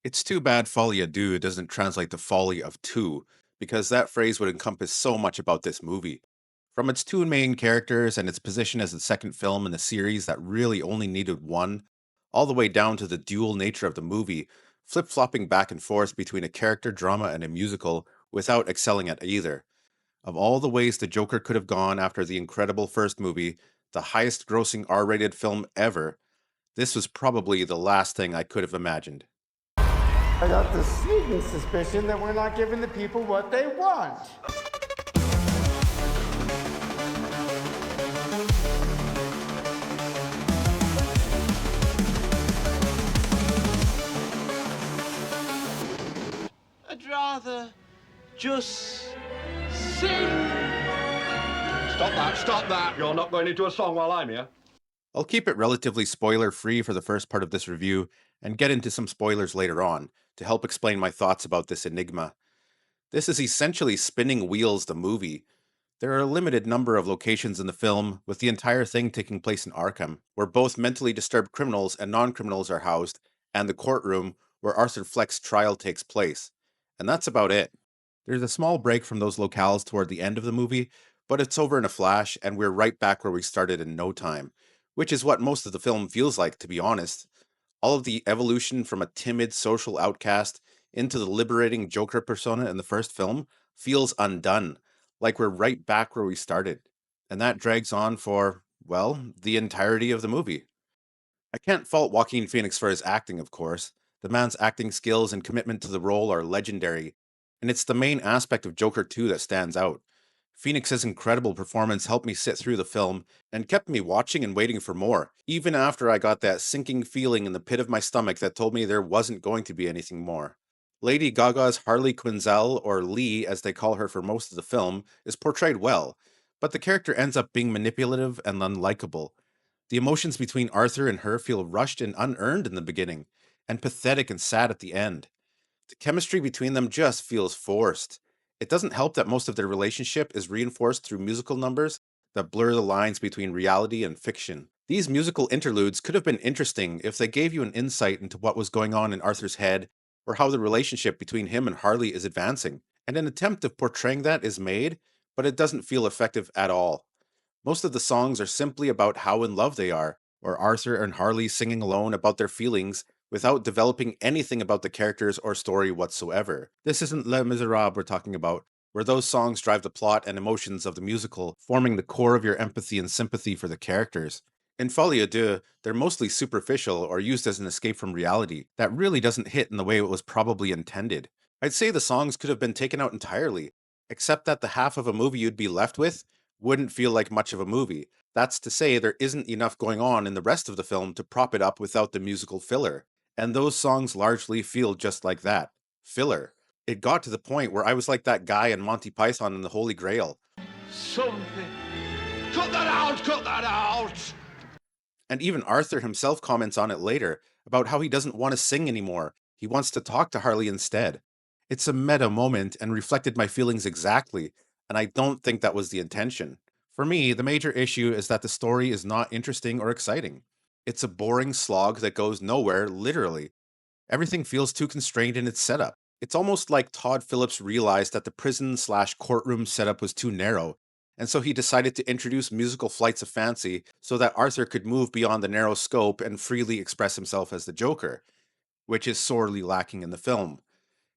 It's too bad Folie Deux doesn't translate to Folly of Two, because that phrase would encompass so much about this movie. From its two main characters and its position as the second film in the series that really only needed one, all the way down to the dual nature of the movie, flip flopping back and forth between a character drama and a musical without excelling at either. Of all the ways the Joker could have gone after the incredible first movie, the highest grossing R rated film ever, this was probably the last thing I could have imagined. I got the sneaking suspicion that we're not giving the people what they want. I'd rather just sing. Stop that. You're not going into a song while I'm here. I'll keep it relatively spoiler free for the first part of this review and get into some spoilers later on to help explain my thoughts about this enigma. This is essentially Spinning Wheels, the movie. There are a limited number of locations in the film, with the entire thing taking place in Arkham, where both mentally disturbed criminals and non criminals are housed, and the courtroom, where Arthur Fleck's trial takes place. And that's about it. There's a small break from those locales toward the end of the movie, but it's over in a flash, and we're right back where we started in no time, which is what most of the film feels like, to be honest. All of the evolution from a timid social outcast into the liberating Joker persona in the first film feels undone, like we're right back where we started. And that drags on for, well, the entirety of the movie. I can't fault Joaquin Phoenix for his acting, of course. The man's acting skills and commitment to the role are legendary, and it's the main aspect of Joker 2 that stands out. Phoenix's incredible performance helped me sit through the film and kept me watching and waiting for more, even after I got that sinking feeling in the pit of my stomach that told me there wasn't going to be anything more. Lady Gaga's Harley Quinzel, or Lee as they call her for most of the film, is portrayed well, but the character ends up being manipulative and unlikable. The emotions between Arthur and her feel rushed and unearned in the beginning, and pathetic and sad at the end. The chemistry between them just feels forced. It doesn't help that most of their relationship is reinforced through musical numbers that blur the lines between reality and fiction. These musical interludes could have been interesting if they gave you an insight into what was going on in Arthur's head or how the relationship between him and Harley is advancing. And an attempt of portraying that is made, but it doesn't feel effective at all. Most of the songs are simply about how in love they are, or Arthur and Harley singing alone about their feelings without developing anything about the characters or story whatsoever. This isn't Les Miserables we're talking about, where those songs drive the plot and emotions of the musical, forming the core of your empathy and sympathy for the characters. In Folie à Deux, they're mostly superficial or used as an escape from reality that really doesn't hit in the way it was probably intended. I'd say the songs could have been taken out entirely, except that the half of a movie you'd be left with wouldn't feel like much of a movie. That's to say, there isn't enough going on in the rest of the film to prop it up without the musical filler. And those songs largely feel just like that filler. It got to the point where I was like that guy in Monty Python and the Holy Grail. Something. Cut that out! Cut that out! And even Arthur himself comments on it later about how he doesn't want to sing anymore. He wants to talk to Harley instead. It's a meta moment and reflected my feelings exactly, and I don't think that was the intention. For me, the major issue is that the story is not interesting or exciting. It's a boring slog that goes nowhere, literally. Everything feels too constrained in its setup. It's almost like Todd Phillips realized that the prison slash courtroom setup was too narrow, and so he decided to introduce musical flights of fancy so that Arthur could move beyond the narrow scope and freely express himself as the Joker, which is sorely lacking in the film.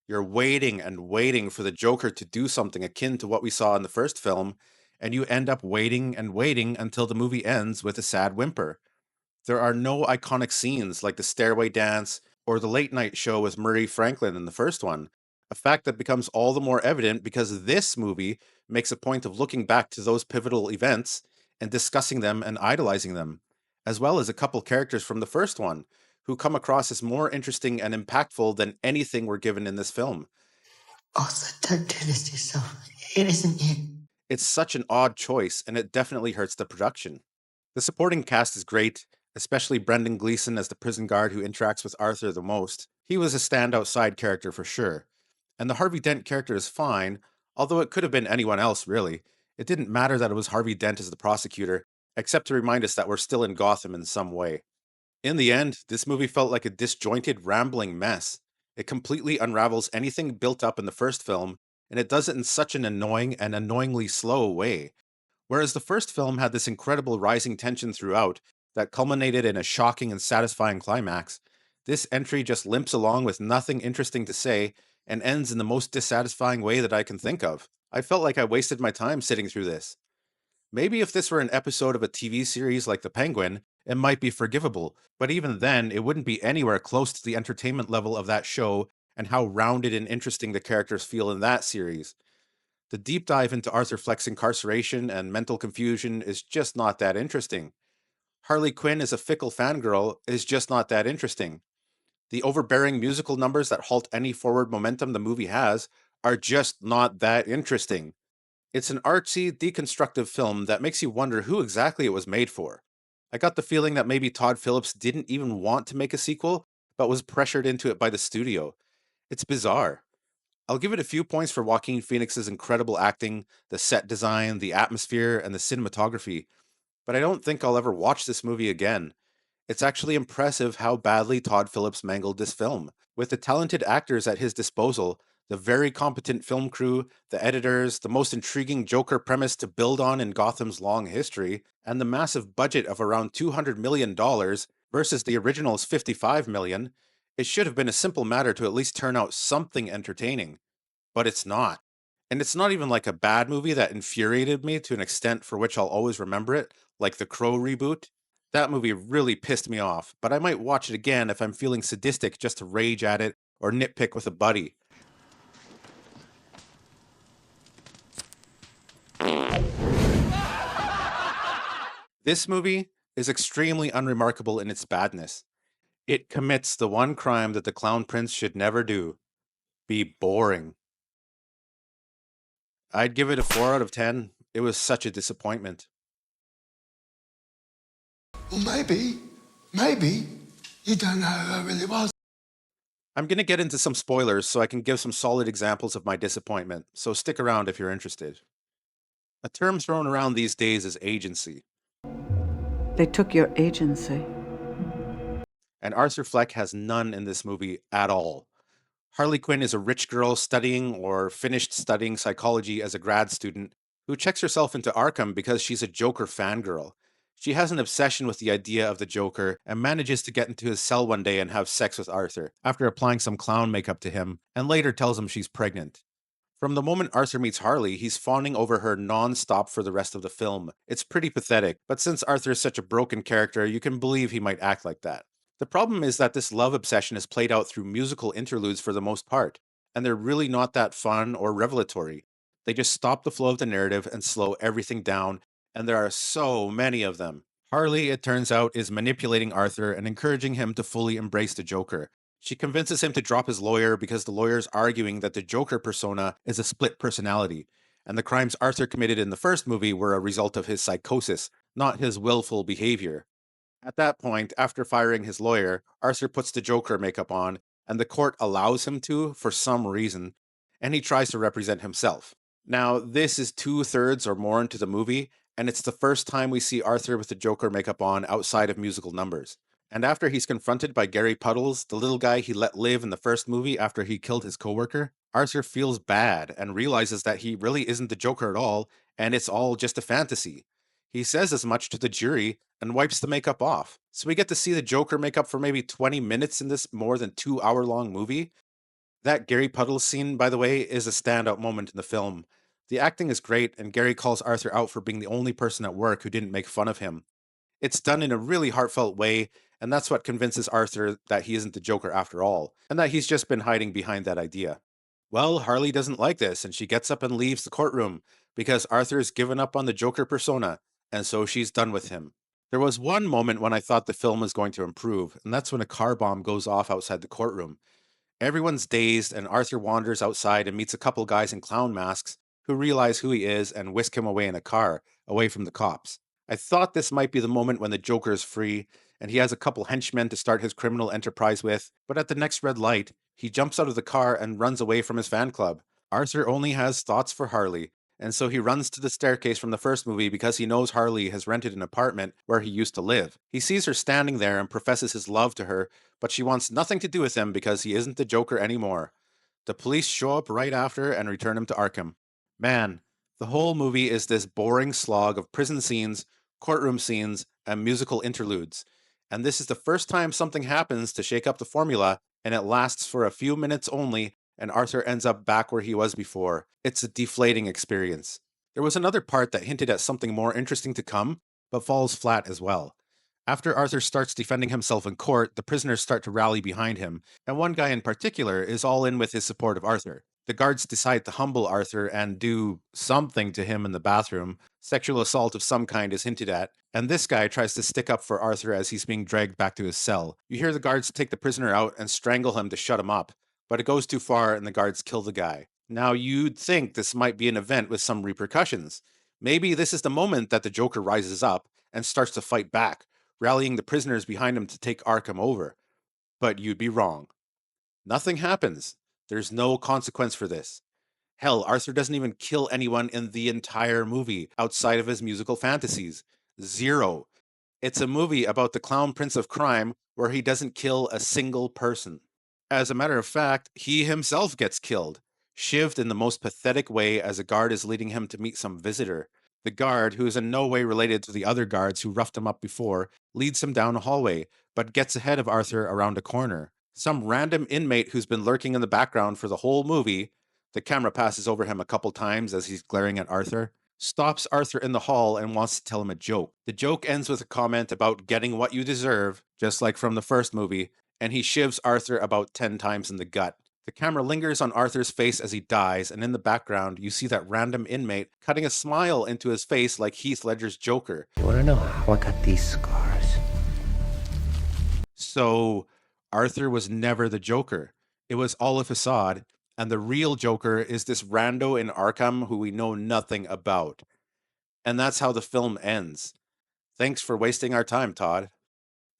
You're waiting and waiting for the Joker to do something akin to what we saw in the first film, and you end up waiting and waiting until the movie ends with a sad whimper. There are no iconic scenes like the stairway dance or the late night show with Murray Franklin in the first one, a fact that becomes all the more evident because this movie makes a point of looking back to those pivotal events and discussing them and idolizing them, as well as a couple characters from the first one who come across as more interesting and impactful than anything we're given in this film. Also, don't do this to yourself. It isn't you. It's such an odd choice, and it definitely hurts the production. The supporting cast is great, especially Brendan Gleeson as the prison guard who interacts with Arthur the most. He was a standout side character for sure. And the Harvey Dent character is fine, although it could have been anyone else, really. It didn't matter that it was Harvey Dent as the prosecutor, except to remind us that we're still in Gotham in some way. In the end, this movie felt like a disjointed, rambling mess. It completely unravels anything built up in the first film, and it does it in such an annoying and annoyingly slow way. Whereas the first film had this incredible rising tension throughout that culminated in a shocking and satisfying climax, this entry just limps along with nothing interesting to say and ends in the most dissatisfying way that I can think of. I felt like I wasted my time sitting through this. Maybe if this were an episode of a TV series like The Penguin, it might be forgivable, but even then, it wouldn't be anywhere close to the entertainment level of that show and how rounded and interesting the characters feel in that series. The deep dive into Arthur Fleck's incarceration and mental confusion is just not that interesting. Harley Quinn as a fickle fangirl is just not that interesting. The overbearing musical numbers that halt any forward momentum the movie has are just not that interesting. It's an artsy, deconstructive film that makes you wonder who exactly it was made for. I got the feeling that maybe Todd Phillips didn't even want to make a sequel, but was pressured into it by the studio. It's bizarre. I'll give it a few points for Joaquin Phoenix's incredible acting, the set design, the atmosphere, and the cinematography, but I don't think I'll ever watch this movie again. It's actually impressive how badly Todd Phillips mangled this film. With the talented actors at his disposal, the very competent film crew, the editors, the most intriguing Joker premise to build on in Gotham's long history, and the massive budget of around $200 million versus the original's $55 million, it should have been a simple matter to at least turn out something entertaining. But it's not. And it's not even like a bad movie that infuriated me to an extent for which I'll always remember it, like the Crow reboot. That movie really pissed me off, but I might watch it again if I'm feeling sadistic just to rage at it or nitpick with a buddy. This movie is extremely unremarkable in its badness. It commits the one crime that the Clown Prince should never do: be boring. I'd give it a 4 out of 10. It was such a disappointment. Well, maybe you don't know who I really was. I'm going to get into some spoilers so I can give some solid examples of my disappointment, so stick around if you're interested. A term thrown around these days is agency, They took your agency. and Arthur Fleck has none in this movie at all. Harley Quinn is a rich girl studying or finished studying psychology as a grad student who checks herself into Arkham because she's a Joker fangirl. She has an obsession with the idea of the Joker and manages to get into his cell one day and have sex with Arthur after applying some clown makeup to him, and later tells him she's pregnant. From the moment Arthur meets Harley, he's fawning over her non-stop for the rest of the film. It's pretty pathetic, but since Arthur is such a broken character, you can believe he might act like that. The problem is that this love obsession is played out through musical interludes for the most part, and they're really not that fun or revelatory. They just stop the flow of the narrative and slow everything down, and there are so many of them. Harley, it turns out, is manipulating Arthur and encouraging him to fully embrace the Joker. She convinces him to drop his lawyer because the lawyer's arguing that the Joker persona is a split personality, and the crimes Arthur committed in the first movie were a result of his psychosis, not his willful behavior. At that point, after firing his lawyer, Arthur puts the Joker makeup on, and the court allows him to for some reason, and he tries to represent himself. Now, this is 2/3 or more into the movie, and it's the first time we see Arthur with the Joker makeup on outside of musical numbers. And after he's confronted by Gary Puddles, the little guy he let live in the first movie after he killed his coworker, Arthur feels bad and realizes that he really isn't the Joker at all, and it's all just a fantasy. He says as much to the jury and wipes the makeup off. So we get to see the Joker makeup for maybe 20 minutes in this more than 2 hour long movie. That Gary Puddles scene, by the way, is a standout moment in the film. The acting is great, and Gary calls Arthur out for being the only person at work who didn't make fun of him. It's done in a really heartfelt way, and that's what convinces Arthur that he isn't the Joker after all, and that he's just been hiding behind that idea. Well, Harley doesn't like this, and she gets up and leaves the courtroom because Arthur's given up on the Joker persona, and so she's done with him. There was one moment when I thought the film was going to improve, and that's when a car bomb goes off outside the courtroom. Everyone's dazed, and Arthur wanders outside and meets a couple guys in clown masks who realize who he is and whisk him away in a car, away from the cops. I thought this might be the moment when the Joker is free, and he has a couple henchmen to start his criminal enterprise with, but at the next red light, he jumps out of the car and runs away from his fan club. Arthur only has thoughts for Harley, And so he runs to the staircase from the first movie because he knows Harley has rented an apartment where he used to live. He sees her standing there and professes his love to her, but she wants nothing to do with him because he isn't the Joker anymore. The police show up right after and return him to Arkham. Man, the whole movie is this boring slog of prison scenes, courtroom scenes, and musical interludes. And this is the first time something happens to shake up the formula, and it lasts for a few minutes only, and Arthur ends up back where he was before. It's a deflating experience. There was another part that hinted at something more interesting to come, but falls flat as well. After Arthur starts defending himself in court, the prisoners start to rally behind him, and one guy in particular is all in with his support of Arthur. The guards decide to humble Arthur and do something to him in the bathroom. Sexual assault of some kind is hinted at, and this guy tries to stick up for Arthur as he's being dragged back to his cell. You hear the guards take the prisoner out and strangle him to shut him up, but it goes too far and the guards kill the guy. Now you'd think this might be an event with some repercussions. Maybe this is the moment that the Joker rises up and starts to fight back, rallying the prisoners behind him to take Arkham over. But you'd be wrong. Nothing happens. There's no consequence for this. Hell, Arthur doesn't even kill anyone in the entire movie outside of his musical fantasies. Zero. It's a movie about the clown prince of crime where he doesn't kill a single person. As a matter of fact, he himself gets killed, shivved in the most pathetic way as a guard is leading him to meet some visitor. The guard, who is in no way related to the other guards who roughed him up before, leads him down a hallway, but gets ahead of Arthur around a corner. Some random inmate who's been lurking in the background for the whole movie, the camera passes over him a couple times as he's glaring at Arthur, stops Arthur in the hall and wants to tell him a joke. The joke ends with a comment about getting what you deserve, just like from the first movie, and he shivs Arthur about 10 times in the gut. The camera lingers on Arthur's face as he dies, and in the background, you see that random inmate cutting a smile into his face like Heath Ledger's Joker. You wanna know how I got these scars? So, Arthur was never the Joker. It was all a facade, and the real Joker is this rando in Arkham who we know nothing about. And that's how the film ends. Thanks for wasting our time, Todd.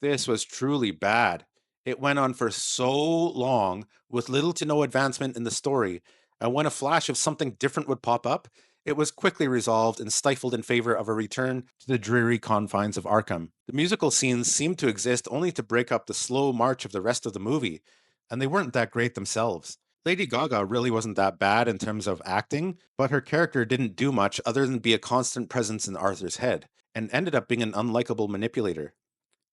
This was truly bad. It went on for so long with little to no advancement in the story, and when a flash of something different would pop up, it was quickly resolved and stifled in favor of a return to the dreary confines of Arkham. The musical scenes seemed to exist only to break up the slow march of the rest of the movie, and they weren't that great themselves. Lady Gaga really wasn't that bad in terms of acting, but her character didn't do much other than be a constant presence in Arthur's head, and ended up being an unlikable manipulator.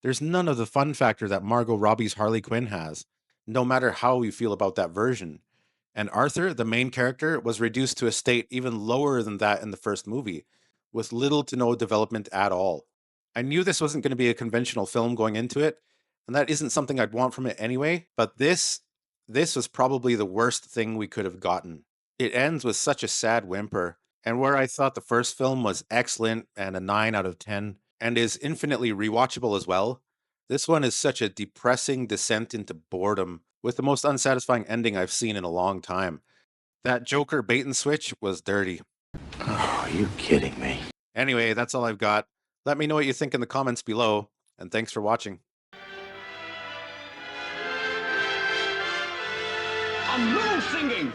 There's none of the fun factor that Margot Robbie's Harley Quinn has, no matter how you feel about that version. And Arthur, the main character, was reduced to a state even lower than that in the first movie, with little to no development at all. I knew this wasn't going to be a conventional film going into it, and that isn't something I'd want from it anyway, but this was probably the worst thing we could have gotten. It ends with such a sad whimper, and where I thought the first film was excellent and a 9 out of 10, and is infinitely rewatchable as well, this one is such a depressing descent into boredom, with the most unsatisfying ending I've seen in a long time. That Joker bait and switch was dirty. Oh, are you kidding me? Anyway, that's all I've got. Let me know what you think in the comments below, and thanks for watching. And no singing!